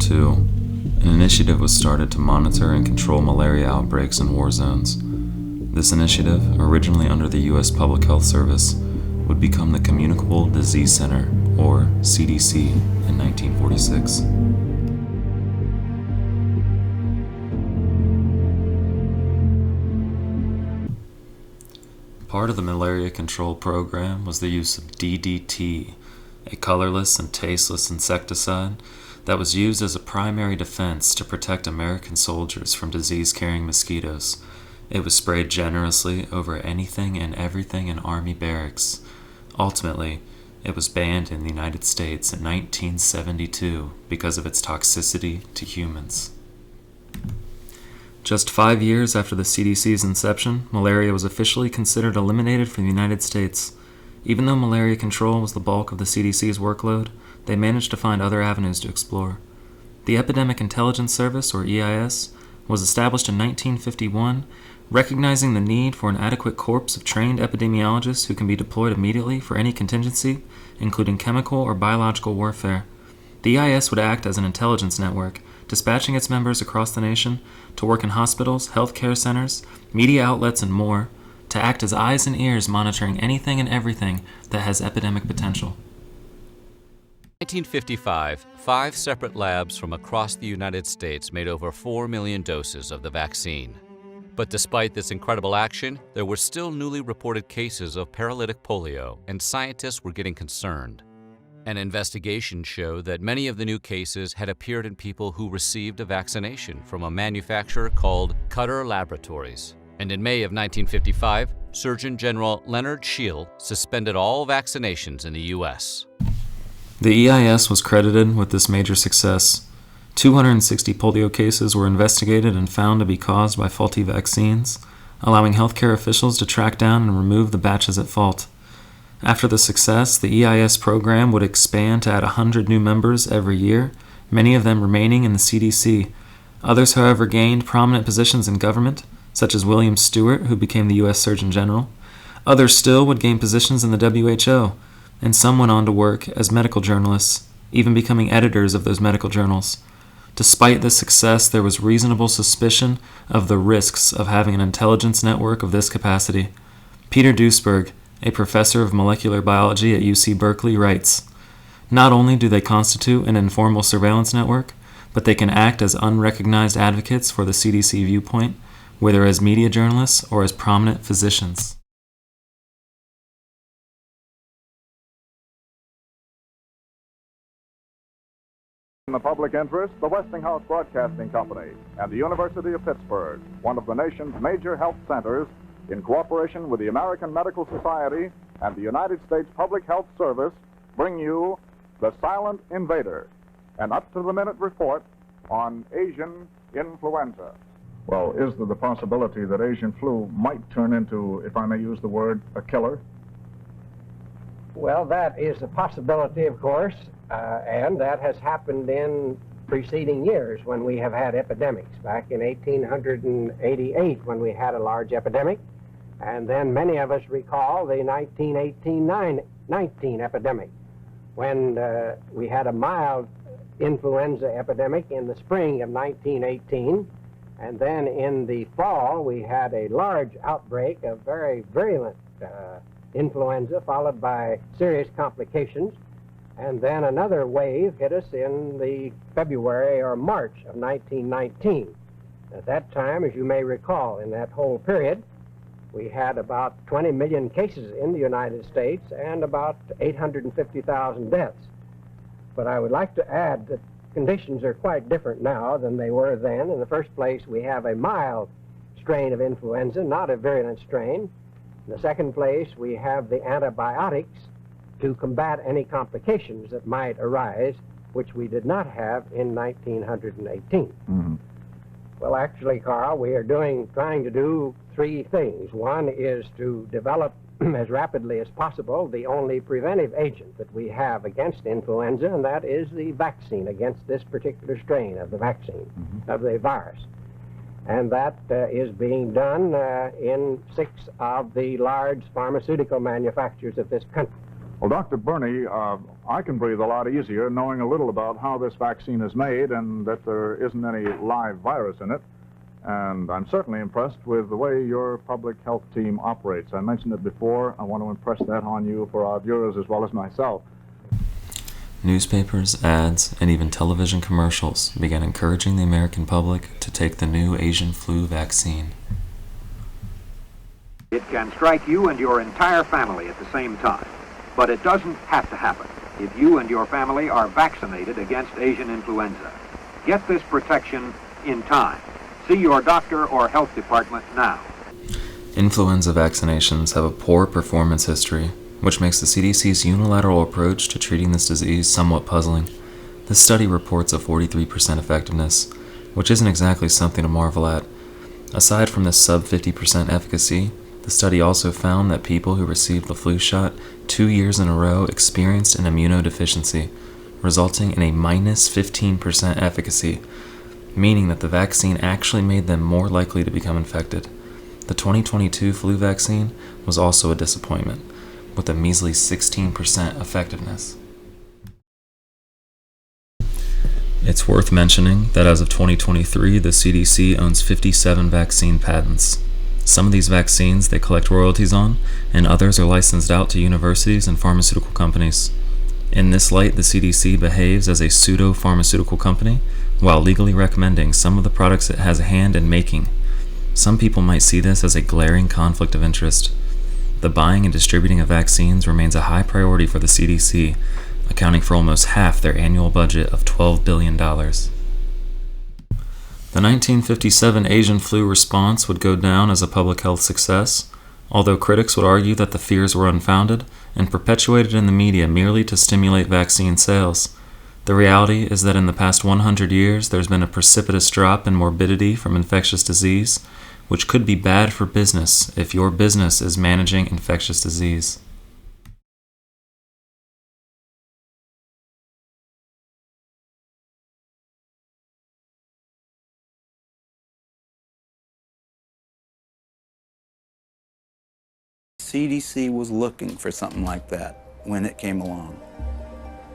II, an initiative was started to monitor and control malaria outbreaks in war zones. This initiative, originally under the U.S. Public Health Service, would become the Communicable Disease Center, or CDC, in 1946. Part of the malaria control program was the use of DDT, a colorless and tasteless insecticide that was used as a primary defense to protect American soldiers from disease-carrying mosquitoes. It was sprayed generously over anything and everything in Army barracks. Ultimately, it was banned in the United States in 1972 because of its toxicity to humans. Just 5 years after the CDC's inception, malaria was officially considered eliminated from the United States. Even though malaria control was the bulk of the CDC's workload, they managed to find other avenues to explore. The Epidemic Intelligence Service, or EIS, was established in 1951, recognizing the need for an adequate corps of trained epidemiologists who can be deployed immediately for any contingency, including chemical or biological warfare. The EIS would act as an intelligence network, dispatching its members across the nation to work in hospitals, healthcare centers, media outlets, and more, to act as eyes and ears monitoring anything and everything that has epidemic potential. 1955, 5 separate labs from across the United States made over 4 million doses of the vaccine. But despite this incredible action, there were still newly reported cases of paralytic polio, and scientists were getting concerned. An investigation showed that many of the new cases had appeared in people who received a vaccination from a manufacturer called Cutter Laboratories. And in May of 1955, Surgeon General Leonard Scheel suspended all vaccinations in the U.S. The EIS was credited with this major success. 260 polio cases were investigated and found to be caused by faulty vaccines, allowing healthcare officials to track down and remove the batches at fault. After the success, the EIS program would expand to add 100 new members every year, many of them remaining in the CDC. Others, however, gained prominent positions in government, such as William Stewart, who became the U.S. Surgeon General. Others still would gain positions in the WHO, and some went on to work as medical journalists, even becoming editors of those medical journals. Despite this success, there was reasonable suspicion of the risks of having an intelligence network of this capacity. Peter Duesberg, a professor of molecular biology at UC Berkeley, writes, "Not only do they constitute an informal surveillance network, but they can act as unrecognized advocates for the CDC viewpoint, whether as media journalists or as prominent physicians." In the public interest, the Westinghouse Broadcasting Company and the University of Pittsburgh, one of the nation's major health centers, in cooperation with the American Medical Society and the United States Public Health Service, bring you The Silent Invader, an up-to-the-minute report on Asian influenza. Well, is there the possibility that Asian flu might turn into, if I may use the word, a killer? Well, that is a possibility, of course, and that has happened in preceding years when we have had epidemics. Back in 1888, when we had a large epidemic, and then many of us recall the 1918-19 epidemic, when we had a mild influenza epidemic in the spring of 1918, and then in the fall we had a large outbreak of very virulent influenza, followed by serious complications, and then another wave hit us in the February or March of 1919. At that time, as you may recall, in that whole period, we had about 20 million cases in the United States and about 850,000 deaths. But I would like to add that conditions are quite different now than they were then. In the first place, we have a mild strain of influenza, not a virulent strain. In the second place, we have the antibiotics to combat any complications that might arise, which we did not have in 1918. Mm-hmm. Well, actually, Carl, we are trying to do 3 things. One is to develop as rapidly as possible the only preventive agent that we have against influenza, and that is the vaccine against this particular strain of the vaccine, of the virus. And that is being done in 6 of the large pharmaceutical manufacturers of this country. Well, Dr. Burney, I can breathe a lot easier knowing a little about how this vaccine is made and that there isn't any live virus in it. And I'm certainly impressed with the way your public health team operates. I mentioned it before. I want to impress that on you for our viewers as well as myself. Newspapers, ads, and even television commercials began encouraging the American public to take the new Asian flu vaccine. It can strike you and your entire family at the same time, but it doesn't have to happen if you and your family are vaccinated against Asian influenza. Get this protection in time. See your doctor or health department now. Influenza vaccinations have a poor performance history, which makes the CDC's unilateral approach to treating this disease somewhat puzzling. This study reports a 43% effectiveness, which isn't exactly something to marvel at. Aside from the sub 50% efficacy, the study also found that people who received the flu shot 2 years in a row experienced an immunodeficiency, resulting in a minus 15% efficacy, meaning that the vaccine actually made them more likely to become infected. The 2022 flu vaccine was also a disappointment, with a measly 16% effectiveness. It's worth mentioning that as of 2023, the CDC owns 57 vaccine patents. Some of these vaccines they collect royalties on, and others are licensed out to universities and pharmaceutical companies. In this light, the CDC behaves as a pseudo-pharmaceutical company, while legally recommending some of the products it has a hand in making. Some people might see this as a glaring conflict of interest. The buying and distributing of vaccines remains a high priority for the CDC, accounting for almost half their annual budget of $12 billion. The 1957 Asian flu response would go down as a public health success, although critics would argue that the fears were unfounded and perpetuated in the media merely to stimulate vaccine sales. The reality is that in the past 100 years, there's been a precipitous drop in morbidity from infectious disease, which could be bad for business if your business is managing infectious disease. CDC was looking for something like that when it came along.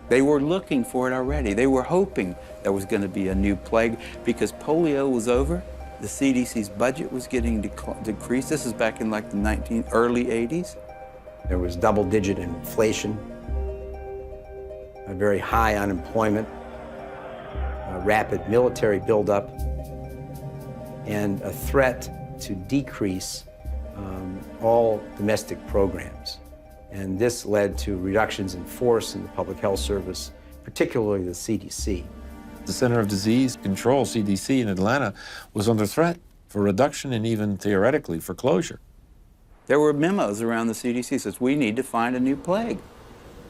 They were looking for it already. They were hoping there was going to be a new plague because polio was over. The CDC's budget was getting decreased. This is back in like the early 80s. There was double-digit inflation, a very high unemployment, a rapid military buildup, and a threat to decrease all domestic programs. And this led to reductions in force in the public health service, particularly the CDC. The Center of Disease Control, CDC, in Atlanta was under threat for reduction and even theoretically for closure. There were memos around the CDC that says we need to find a new plague.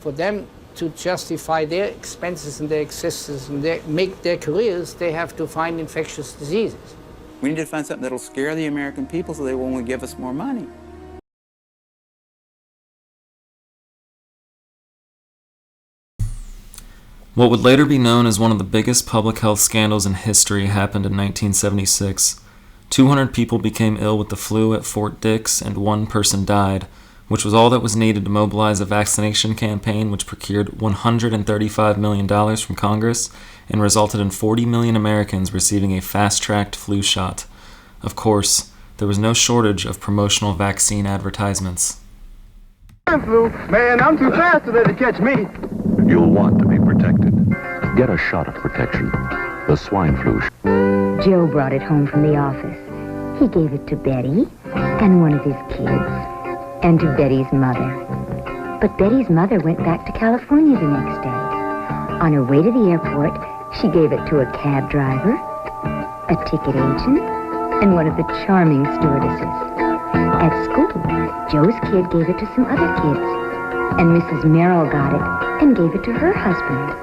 For them to justify their expenses and their existence and make their careers, they have to find infectious diseases. We need to find something that'll scare the American people so they won't give us more money. What would later be known as one of the biggest public health scandals in history happened in 1976. 200 people became ill with the flu at Fort Dix, and 1 person died, which was all that was needed to mobilize a vaccination campaign which procured $135 million from Congress and resulted in 40 million Americans receiving a fast-tracked flu shot. Of course, there was no shortage of promotional vaccine advertisements. Flu, man, I'm too fast to let it catch me. You'll want to be protected. Get a shot of protection. The swine flu. Joe brought it home from the office. He gave it to Betty and one of his kids and to Betty's mother. But Betty's mother went back to California the next day. On her way to the airport, she gave it to a cab driver, a ticket agent, and one of the charming stewardesses. At school, Joe's kid gave it to some other kids, and Mrs. Merrill got it and gave it to her husband.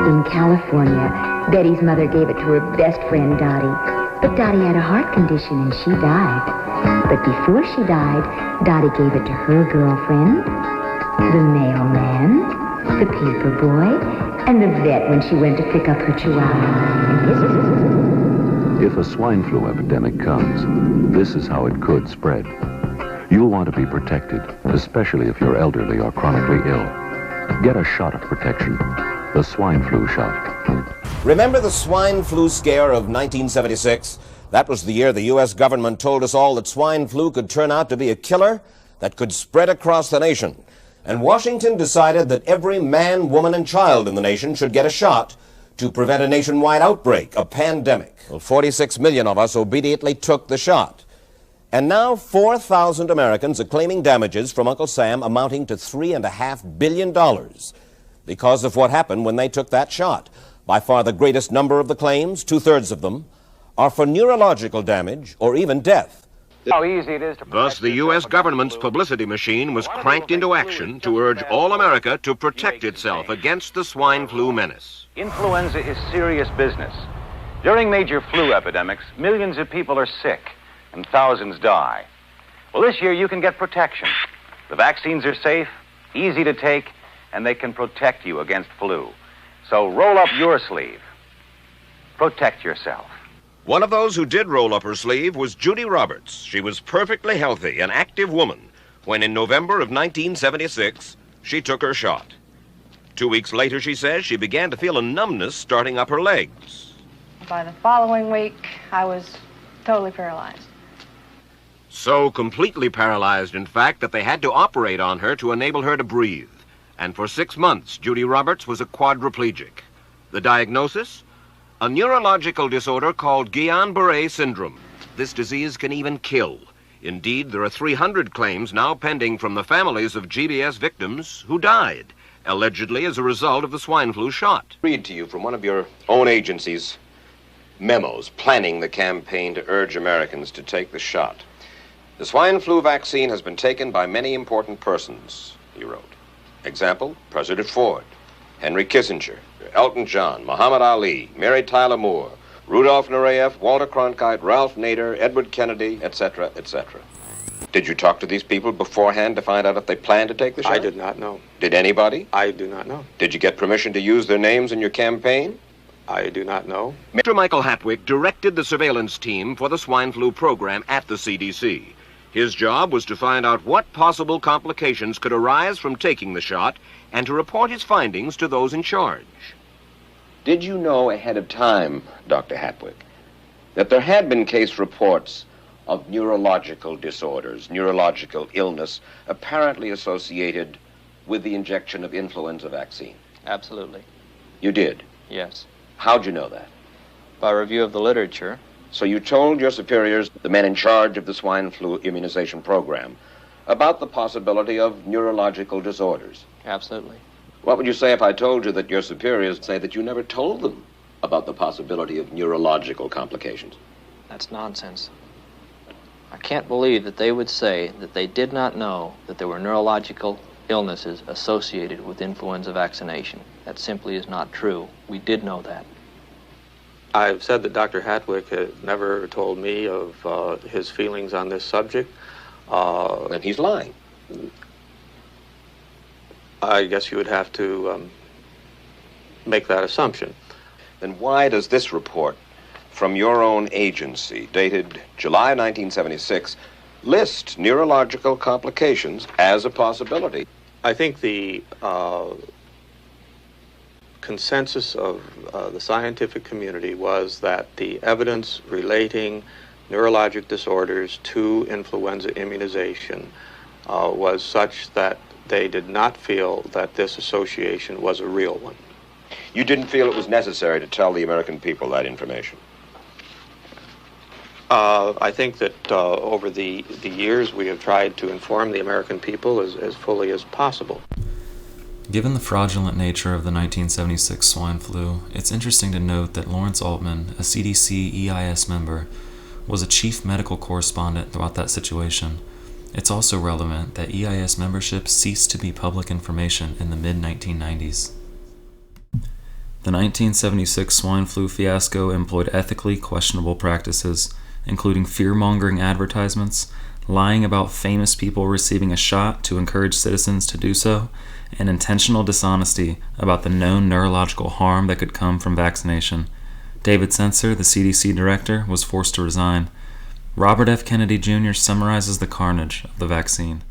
In California, Betty's mother gave it to her best friend, Dottie, but Dottie had a heart condition and she died. But before she died, Dottie gave it to her girlfriend, the mailman, the paper boy, and the vet when she went to pick up her chihuahua. If a swine flu epidemic comes, this is how it could spread. You'll want to be protected, especially if you're elderly or chronically ill. Get a shot of protection, the swine flu shot. Remember the swine flu scare of 1976? That was the year the U.S. government told us all that swine flu could turn out to be a killer that could spread across the nation. And Washington decided that every man, woman, and child in the nation should get a shot to prevent a nationwide outbreak, a pandemic. Well, 46 million of us obediently took the shot. And now 4,000 Americans are claiming damages from Uncle Sam amounting to $3.5 billion because of what happened when they took that shot. By far the greatest number of the claims, 2/3 of them, are for neurological damage or even death. How easy it is to Thus, the U.S. government's publicity machine was cranked into action to urge all America to protect itself against the swine flu menace. Influenza is serious business. During major flu epidemics, millions of people are sick and thousands die. Well, this year you can get protection. The vaccines are safe, easy to take, and they can protect you against flu. So roll up your sleeve. Protect yourself. One of those who did roll up her sleeve was Judy Roberts. She was perfectly healthy, an active woman, when in November of 1976, she took her shot. 2 weeks later, she says, she began to feel a numbness starting up her legs. By the following week, I was totally paralyzed. So completely paralyzed, in fact, that they had to operate on her to enable her to breathe. And for 6 months, Judy Roberts was a quadriplegic. The diagnosis? A neurological disorder called Guillain-Barré syndrome. This disease can even kill. Indeed, there are 300 claims now pending from the families of GBS victims who died, allegedly as a result of the swine flu shot. Read to you from one of your own agency's memos planning the campaign to urge Americans to take the shot. The swine flu vaccine has been taken by many important persons, he wrote. Example, President Ford, Henry Kissinger, Elton John, Muhammad Ali, Mary Tyler Moore, Rudolph Nureyev, Walter Cronkite, Ralph Nader, Edward Kennedy, etc., etc. Did you talk to these people beforehand to find out if they planned to take the shot? I did not know. Did anybody? I do not know. Did you get permission to use their names in your campaign? I do not know. Mr. Michael Hatwick directed the surveillance team for the swine flu program at the CDC. His job was to find out what possible complications could arise from taking the shot and to report his findings to those in charge. Did you know ahead of time, Dr. Hatwick, that there had been case reports of neurological disorders, neurological illness, apparently associated with the injection of influenza vaccine? Absolutely. You did? Yes. How'd you know that? By review of the literature. So you told your superiors, the men in charge of the swine flu immunization program, about the possibility of neurological disorders? Absolutely. What would you say if I told you that your superiors say that you never told them about the possibility of neurological complications? That's nonsense. I can't believe that they would say that they did not know that there were neurological illnesses associated with influenza vaccination. That simply is not true. We did know that. I've said that Dr. Hatwick had never told me of his feelings on this subject. Then he's lying. I guess you would have to make that assumption. Then why does this report from your own agency, dated July 1976, list neurological complications as a possibility? I think the consensus of the scientific community was that the evidence relating neurologic disorders to influenza immunization was such that they did not feel that this association was a real one. You didn't feel it was necessary to tell the American people that information? I think that over the years we have tried to inform the American people as fully as possible. Given the fraudulent nature of the 1976 swine flu, it's interesting to note that Lawrence Altman, a CDC EIS member, was a chief medical correspondent throughout that situation. It's also relevant that EIS membership ceased to be public information in the mid-1990s. The 1976 swine flu fiasco employed ethically questionable practices, including fear-mongering advertisements, lying about famous people receiving a shot to encourage citizens to do so, and intentional dishonesty about the known neurological harm that could come from vaccination. David Sensor, the CDC director, was forced to resign. Robert F. Kennedy Jr. summarizes the carnage of the vaccine.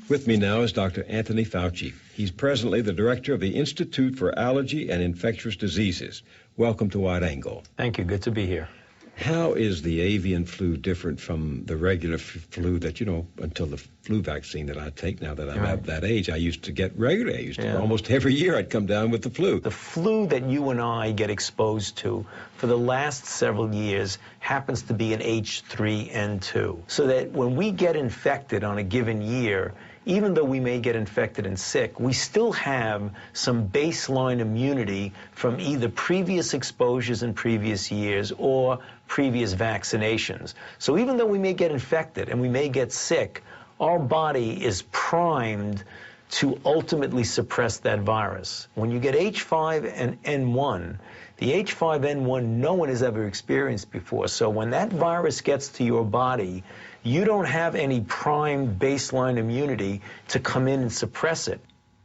With me now is Dr. Anthony Fauci. He's presently the director of the Institute for Allergy and Infectious Diseases. Welcome to Wide Angle. Thank you. Good to be here. How is the avian flu different from the regular flu that, until the flu vaccine that I take now that I'm at that age, I used to get regularly. Almost every year I'd come down with the flu. The flu that you and I get exposed to for the last several years happens to be an H3N2. So that when we get infected on a given year, even though we may get infected and sick, we still have some baseline immunity from either previous exposures in previous years or previous vaccinations. So even though we may get infected and we may get sick, our body is primed to ultimately suppress that virus. When you get H5N1, the H5N1 no one has ever experienced before. So when that virus gets to your body, you don't have any primed baseline immunity to come in and suppress it.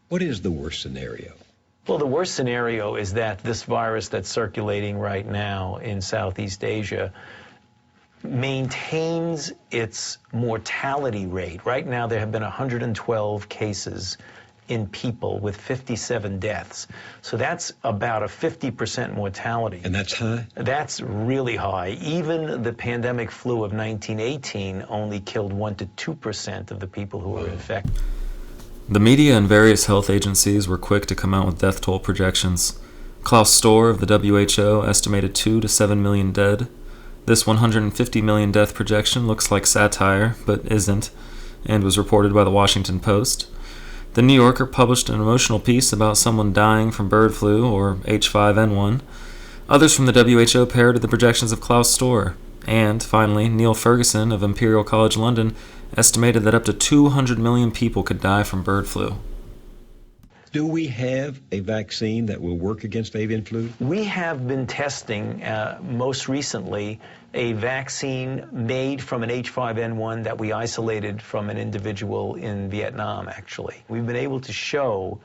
What is the worst scenario? Well, the worst scenario is that this virus that's circulating right now in Southeast Asia maintains its mortality rate. Right now, there have been 112 cases in people with 57 deaths. So that's about a 50% mortality. And that's high? That's really high. Even the pandemic flu of 1918 only killed 1 to 2% of the people who were infected. The media and various health agencies were quick to come out with death toll projections. Klaus Storr of the WHO estimated 2 to 7 million dead. This 150 million death projection looks like satire, but isn't, and was reported by the Washington Post. The New Yorker published an emotional piece about someone dying from bird flu, or H5N1. Others from the WHO parroted the projections of Klaus Storr. And, finally, Neil Ferguson of Imperial College London estimated that up to 200 million people could die from bird flu. Do we have a vaccine that will work against avian flu? We have been testing, most recently, a vaccine made from an H5N1 that we isolated from an individual in Vietnam, actually. We've been able to show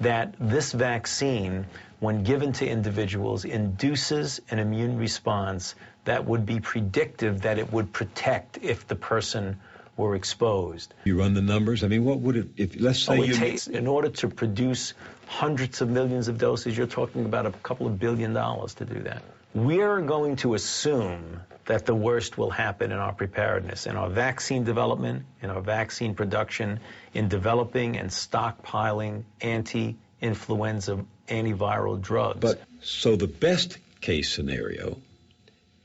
that this vaccine, when given to individuals, induces an immune response that would be predictive that it would protect if the person were exposed. You run the numbers? I mean, what would it, if, let's say in order to produce hundreds of millions of doses, you're talking about a couple of $1 billion to do that. We're going to assume that the worst will happen in our preparedness, in our vaccine development, in our vaccine production, in developing and stockpiling anti-influenza antiviral drugs. But so the best case scenario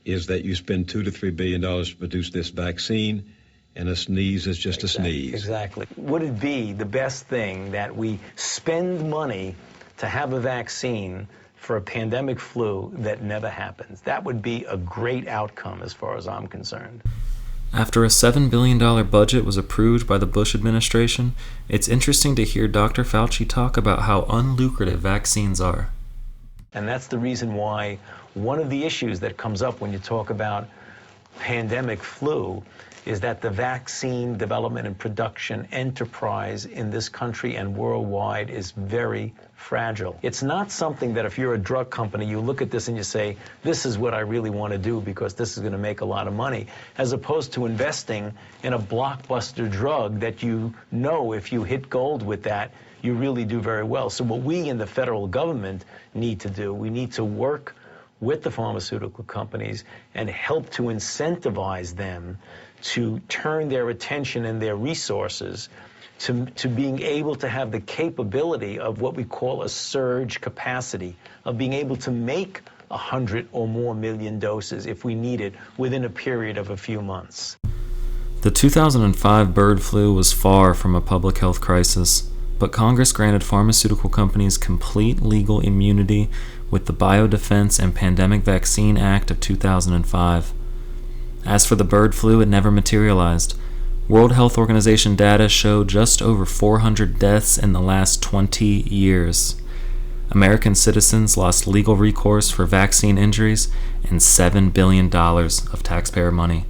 is that you spend $2 to $3 billion to produce this vaccine, and a sneeze is just a sneeze. Exactly. Would it be the best thing that we spend money to have a vaccine for a pandemic flu that never happens? That would be a great outcome as far as I'm concerned. After a $7 billion budget was approved by the Bush administration, it's interesting to hear Dr. Fauci talk about how unlucrative vaccines are. And that's the reason why one of the issues that comes up when you talk about pandemic flu is that the vaccine development and production enterprise in this country and worldwide is very fragile. It's not something that if you're a drug company, you look at this and you say, this is what I really want to do because this is going to make a lot of money, as opposed to investing in a blockbuster drug that you know if you hit gold with that, you really do very well. So what we in the federal government need to do, we need to work with the pharmaceutical companies and help to incentivize them to turn their attention and their resources to being able to have the capability of what we call a surge capacity, of being able to make 100 or more million doses if we need it within a period of a few months. The 2005 bird flu was far from a public health crisis, but Congress granted pharmaceutical companies complete legal immunity with the Biodefense and Pandemic Vaccine Act of 2005. As for the bird flu, it never materialized. World Health Organization data show just over 400 deaths in the last 20 years. American citizens lost legal recourse for vaccine injuries and $7 billion of taxpayer money.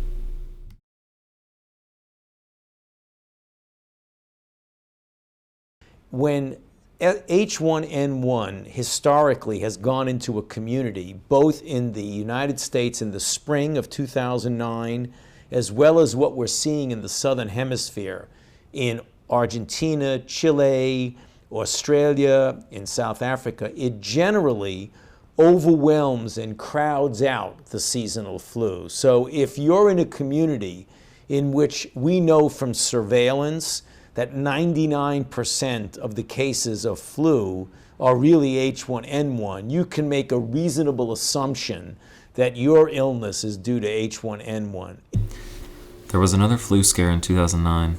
When H1N1 historically has gone into a community, both in the United States in the spring of 2009, as well as what we're seeing in the Southern Hemisphere, in Argentina, Chile, Australia, in South Africa, it generally overwhelms and crowds out the seasonal flu. So if you're in a community in which we know from surveillance that 99% of the cases of flu are really H1N1, you can make a reasonable assumption that your illness is due to H1N1. There was another flu scare in 2009.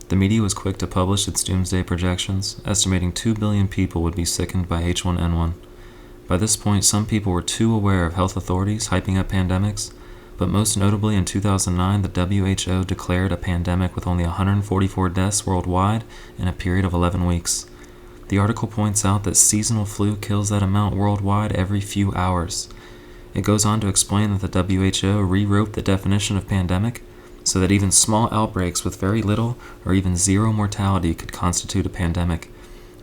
The media was quick to publish its doomsday projections, estimating 2 billion people would be sickened by H1N1. By this point, some people were too aware of health authorities hyping up pandemics, but most notably in 2009, the WHO declared a pandemic with only 144 deaths worldwide in a period of 11 weeks. The article points out that seasonal flu kills that amount worldwide every few hours. It goes on to explain that the WHO rewrote the definition of pandemic so that even small outbreaks with very little or even zero mortality could constitute a pandemic.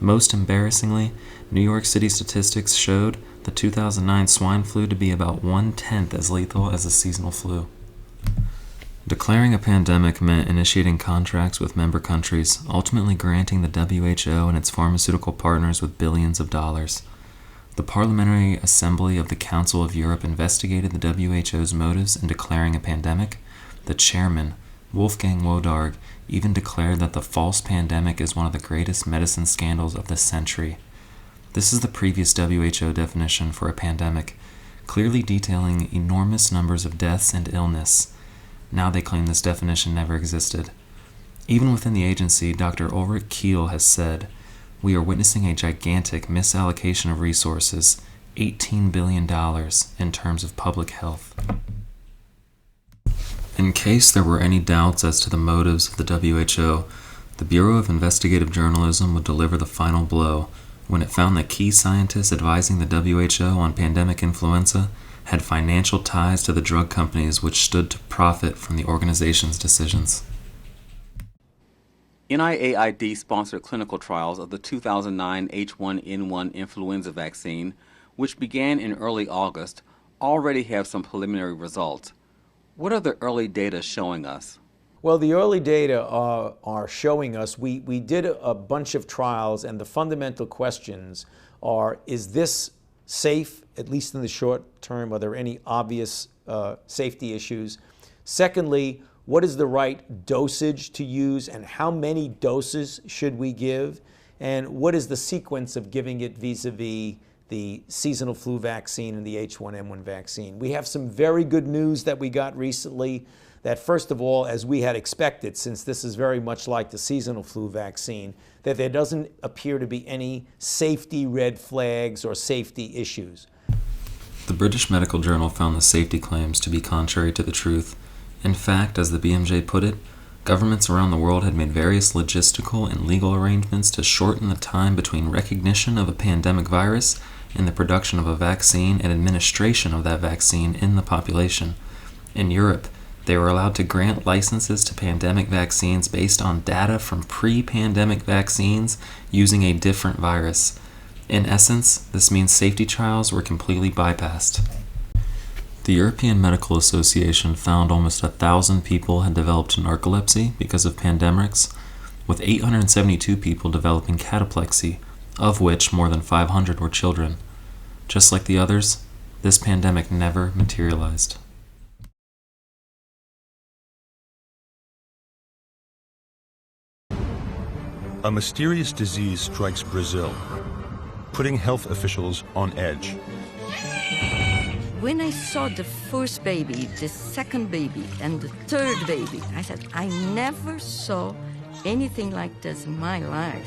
Most embarrassingly, New York City statistics showed the 2009 swine flu to be about 1/10 as lethal as a seasonal flu. Declaring a pandemic meant initiating contracts with member countries, ultimately granting the WHO and its pharmaceutical partners with billions of dollars. The Parliamentary Assembly of the Council of Europe investigated the WHO's motives in declaring a pandemic. The chairman, Wolfgang Wodarg, even declared that the false pandemic is one of the greatest medicine scandals of the century. This is the previous WHO definition for a pandemic, clearly detailing enormous numbers of deaths and illness. Now they claim this definition never existed. Even within the agency, Dr. Ulrich Kiel has said, "We are witnessing a gigantic misallocation of resources, $18 billion in terms of public health." In case there were any doubts as to the motives of the WHO, the Bureau of Investigative Journalism would deliver the final blow when it found that key scientists advising the WHO on pandemic influenza had financial ties to the drug companies which stood to profit from the organization's decisions. NIAID sponsored clinical trials of the 2009 H1N1 influenza vaccine, which began in early August, already have some preliminary results. What are the early data showing us? Well, the early data are showing us, we did a bunch of trials, and the fundamental questions are, is this safe, at least in the short term? Are there any obvious safety issues? Secondly, what is the right dosage to use, and how many doses should we give? And what is the sequence of giving it vis-a-vis the seasonal flu vaccine and the H1N1 vaccine? We have some very good news that we got recently that, first of all, as we had expected, since this is very much like the seasonal flu vaccine, that there doesn't appear to be any safety red flags or safety issues. The British Medical Journal found the safety claims to be contrary to the truth. In fact, as the BMJ put it, governments around the world had made various logistical and legal arrangements to shorten the time between recognition of a pandemic virus and the production of a vaccine and administration of that vaccine in the population. In Europe, they were allowed to grant licenses to pandemic vaccines based on data from pre-pandemic vaccines using a different virus. In essence, this means safety trials were completely bypassed. The European Medical Association found almost 1,000 people had developed narcolepsy because of pandemics, with 872 people developing cataplexy, of which more than 500 were children. Just like the others, this pandemic never materialized. A mysterious disease strikes Brazil, putting health officials on edge. When I saw the first baby, the second baby, and the third baby, I said, I never saw anything like this in my life.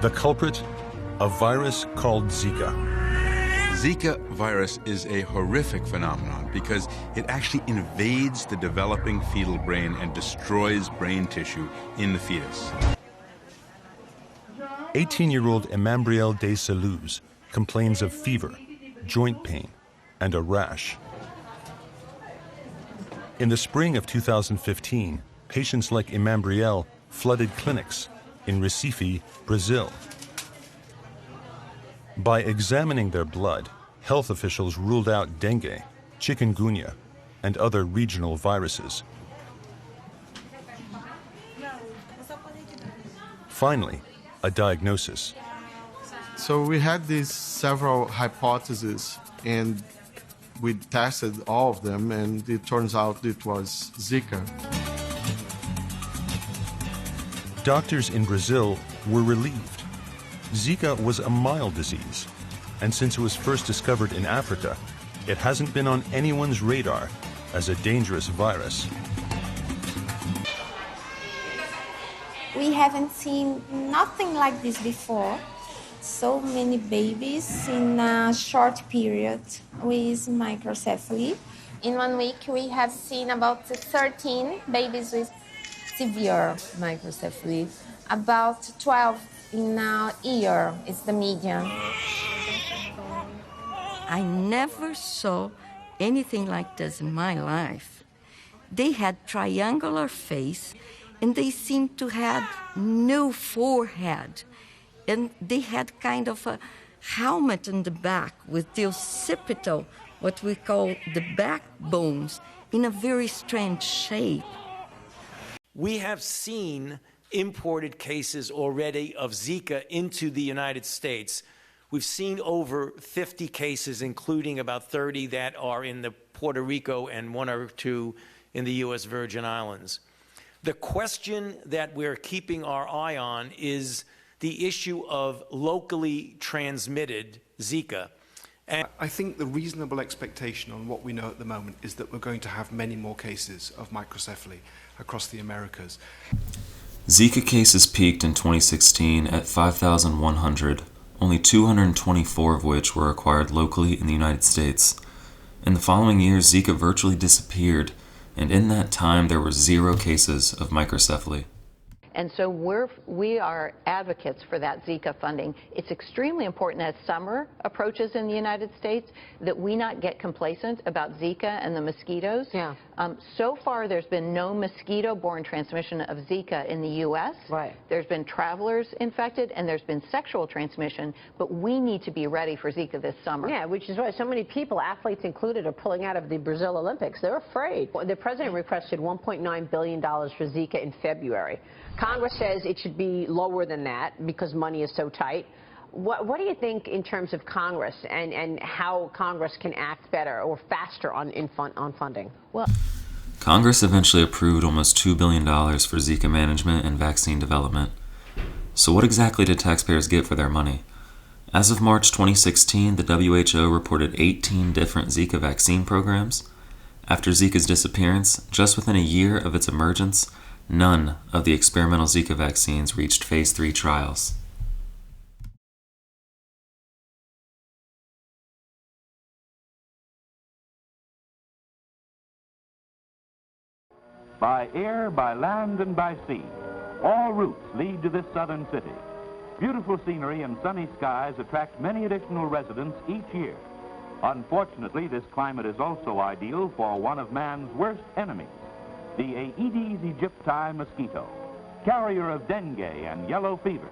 The culprit, a virus called Zika. Zika virus is a horrific phenomenon because it actually invades the developing fetal brain and destroys brain tissue in the fetus. 18-year-old Emambrielle Desailloux complains of fever, joint pain, and a rash. In the spring of 2015, patients like Emambrielle flooded clinics in Recife, Brazil. By examining their blood, health officials ruled out dengue, chikungunya, and other regional viruses. Finally, a diagnosis. So we had these several hypotheses, and we tested all of them, and it turns out it was Zika. Doctors in Brazil were relieved. Zika was a mild disease, and since it was first discovered in Africa, it hasn't been on anyone's radar as a dangerous virus. We haven't seen nothing like this before. So many babies in a short period with microcephaly. In 1 week, we have seen about 13 babies with severe microcephaly. About 12 in a year is the median. I never saw anything like this in my life. They had triangular face, and they seemed to have no forehead. And they had kind of a helmet in the back with the occipital, what we call the backbones, in a very strange shape. We have seen imported cases already of Zika into the United States. We've seen over 50 cases, including about 30 that are in the Puerto Rico and 1 or 2 in the U.S. Virgin Islands. The question that we're keeping our eye on is the issue of locally transmitted Zika. And I think the reasonable expectation on what we know at the moment is that we're going to have many more cases of microcephaly across the Americas. Zika cases peaked in 2016 at 5,100, only 224 of which were acquired locally in the United States. In the following years, Zika virtually disappeared, and in that time there were 0 cases of microcephaly. And so we are advocates for that Zika funding. It's extremely important as summer approaches in the United States that we not get complacent about Zika and the mosquitoes. Yeah. So far, there's been no mosquito-borne transmission of Zika in the U.S. Right. There's been travelers infected, and there's been sexual transmission, but we need to be ready for Zika this summer. Yeah, which is why so many people, athletes included, are pulling out of the Brazil Olympics. They're afraid. The president requested $1.9 billion for Zika in February. Congress says it should be lower than that because money is so tight. What do you think in terms of Congress and how Congress can act better or faster on funding? Well, Congress eventually approved almost $2 billion for Zika management and vaccine development. So what exactly did taxpayers get for their money? As of March 2016, the WHO reported 18 different Zika vaccine programs. After Zika's disappearance, just within a year of its emergence, none of the experimental Zika vaccines reached phase 3 trials. By air, by land, and by sea, all routes lead to this southern city. Beautiful scenery and sunny skies attract many additional residents each year. Unfortunately, this climate is also ideal for one of man's worst enemies, the Aedes aegypti mosquito, carrier of dengue and yellow fever.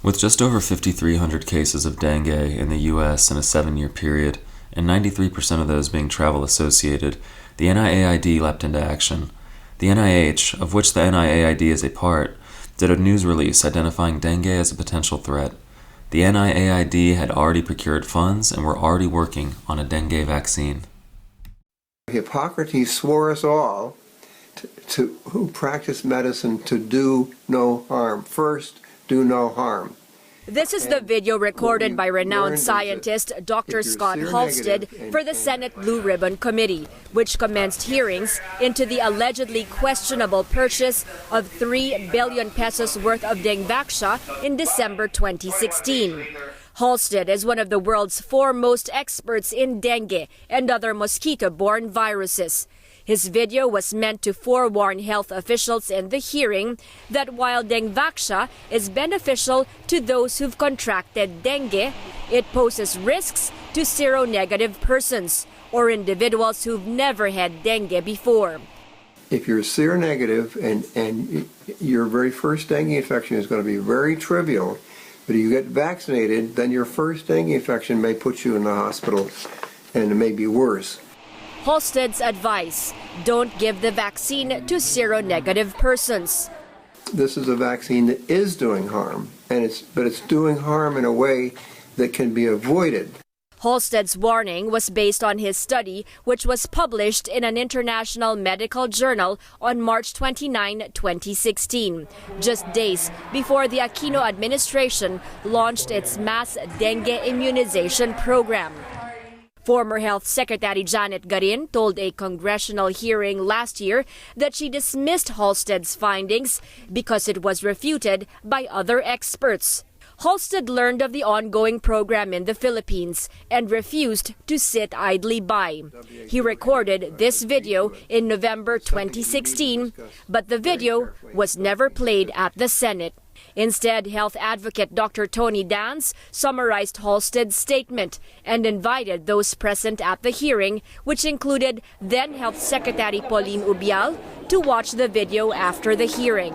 With just over 5,300 cases of dengue in the U.S. in a 7-year period, and 93% of those being travel-associated, the NIAID leapt into action. The NIH, of which the NIAID is a part, did a news release identifying dengue as a potential threat. The NIAID had already procured funds and were already working on a dengue vaccine. Hippocrates swore us all who practice medicine to do no harm. First, do no harm. This is the video recorded by renowned scientist Dr. Scott Halstead for the Senate Blue Ribbon Committee, which commenced hearings into the allegedly questionable purchase of 3 billion pesos worth of Dengvaxia in December 2016. Halstead is one of the world's foremost experts in dengue and other mosquito-borne viruses. His video was meant to forewarn health officials in the hearing that while Dengvaxia is beneficial to those who've contracted dengue, it poses risks to seronegative persons or individuals who've never had dengue before. If you're seronegative and your very first dengue infection is going to be very trivial, but if you get vaccinated, then your first dengue infection may put you in the hospital, and it may be worse. Halstead's advice: don't give the vaccine to seronegative persons. This is a vaccine that is doing harm, but it's doing harm in a way that can be avoided. Halstead's warning was based on his study, which was published in an international medical journal on March 29, 2016, just days before the Aquino administration launched its mass dengue immunization program. Former Health Secretary Janet Garin told a congressional hearing last year that she dismissed Halstead's findings because it was refuted by other experts. Halstead learned of the ongoing program in the Philippines and refused to sit idly by. He recorded this video in November 2016, but the video was never played at the Senate. Instead, health advocate Dr. Tony Dans summarized Halstead's statement and invited those present at the hearing, which included then Health Secretary Pauline Ubial, to watch the video after the hearing.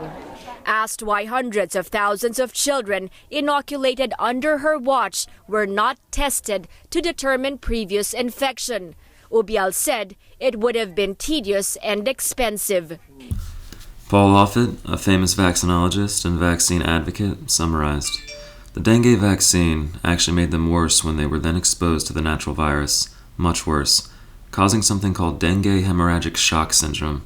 Asked why hundreds of thousands of children inoculated under her watch were not tested to determine previous infection, Ubial said it would have been tedious and expensive. Paul Offit, a famous vaccinologist and vaccine advocate, summarized, "The dengue vaccine actually made them worse when they were then exposed to the natural virus, much worse, causing something called dengue hemorrhagic shock syndrome.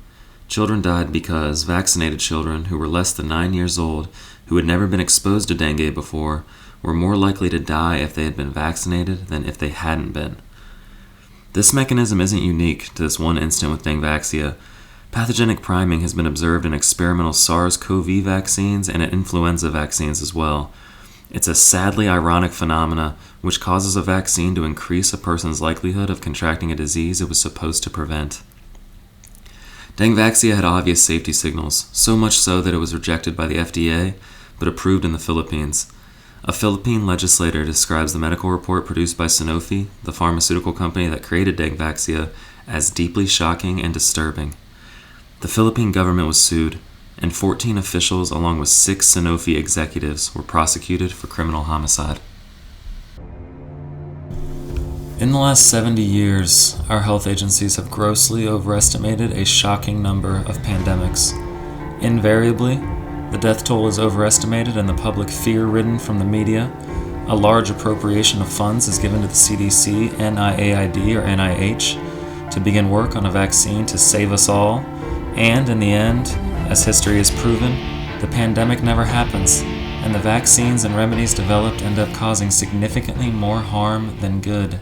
Children died because vaccinated children who were less than 9 years old, who had never been exposed to dengue before, were more likely to die if they had been vaccinated than if they hadn't been." This mechanism isn't unique to this one incident with Dengvaxia. Pathogenic priming has been observed in experimental SARS-CoV vaccines and in influenza vaccines as well. It's a sadly ironic phenomena which causes a vaccine to increase a person's likelihood of contracting a disease it was supposed to prevent. Dengvaxia had obvious safety signals, so much so that it was rejected by the FDA, but approved in the Philippines. A Philippine legislator describes the medical report produced by Sanofi, the pharmaceutical company that created Dengvaxia, as deeply shocking and disturbing. The Philippine government was sued, and 14 officials along with 6 Sanofi executives were prosecuted for criminal homicide. In the last 70 years, our health agencies have grossly overestimated a shocking number of pandemics. Invariably, the death toll is overestimated and the public fear-ridden from the media. A large appropriation of funds is given to the CDC, NIAID, or NIH to begin work on a vaccine to save us all. And in the end, as history has proven, the pandemic never happens, and the vaccines and remedies developed end up causing significantly more harm than good.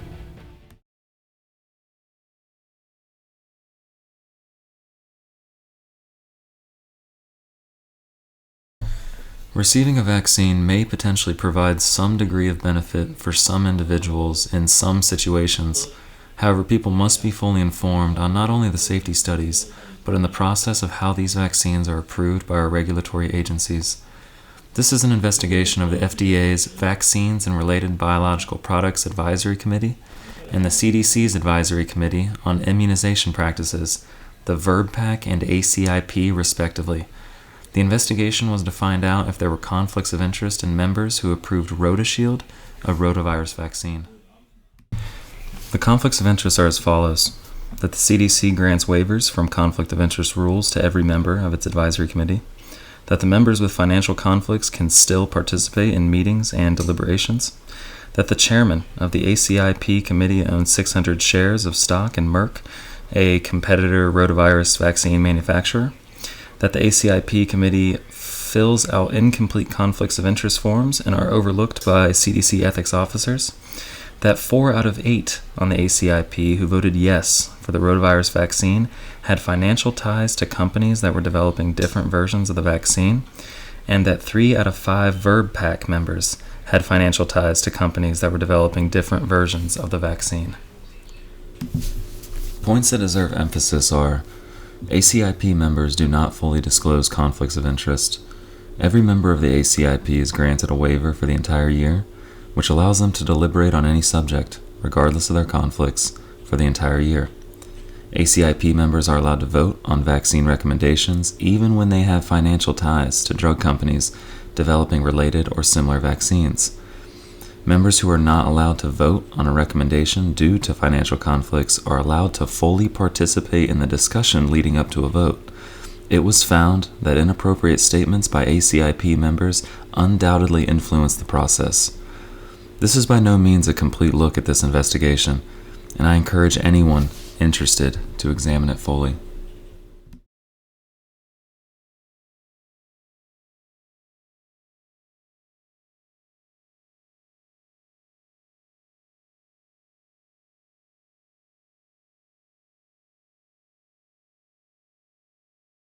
Receiving a vaccine may potentially provide some degree of benefit for some individuals in some situations. However, people must be fully informed on not only the safety studies, but in the process of how these vaccines are approved by our regulatory agencies. This is an investigation of the FDA's Vaccines and Related Biological Products Advisory Committee and the CDC's Advisory Committee on Immunization Practices, the VRBPAC and ACIP respectively. The investigation was to find out if there were conflicts of interest in members who approved RotaShield, a rotavirus vaccine. The conflicts of interest are as follows: that the CDC grants waivers from conflict of interest rules to every member of its advisory committee, that the members with financial conflicts can still participate in meetings and deliberations, that the chairman of the ACIP committee owns 600 shares of stock in Merck, a competitor rotavirus vaccine manufacturer, that the ACIP committee fills out incomplete conflicts of interest forms and are overlooked by CDC ethics officers, that 4 out of 8 on the ACIP who voted yes for the rotavirus vaccine had financial ties to companies that were developing different versions of the vaccine, and that 3 out of 5 Verb PAC members had financial ties to companies that were developing different versions of the vaccine. Points that deserve emphasis are: ACIP members do not fully disclose conflicts of interest. Every member of the ACIP is granted a waiver for the entire year, which allows them to deliberate on any subject, regardless of their conflicts, for the entire year. ACIP members are allowed to vote on vaccine recommendations even when they have financial ties to drug companies developing related or similar vaccines. Members who are not allowed to vote on a recommendation due to financial conflicts are allowed to fully participate in the discussion leading up to a vote. It was found that inappropriate statements by ACIP members undoubtedly influenced the process. This is by no means a complete look at this investigation, and I encourage anyone interested to examine it fully.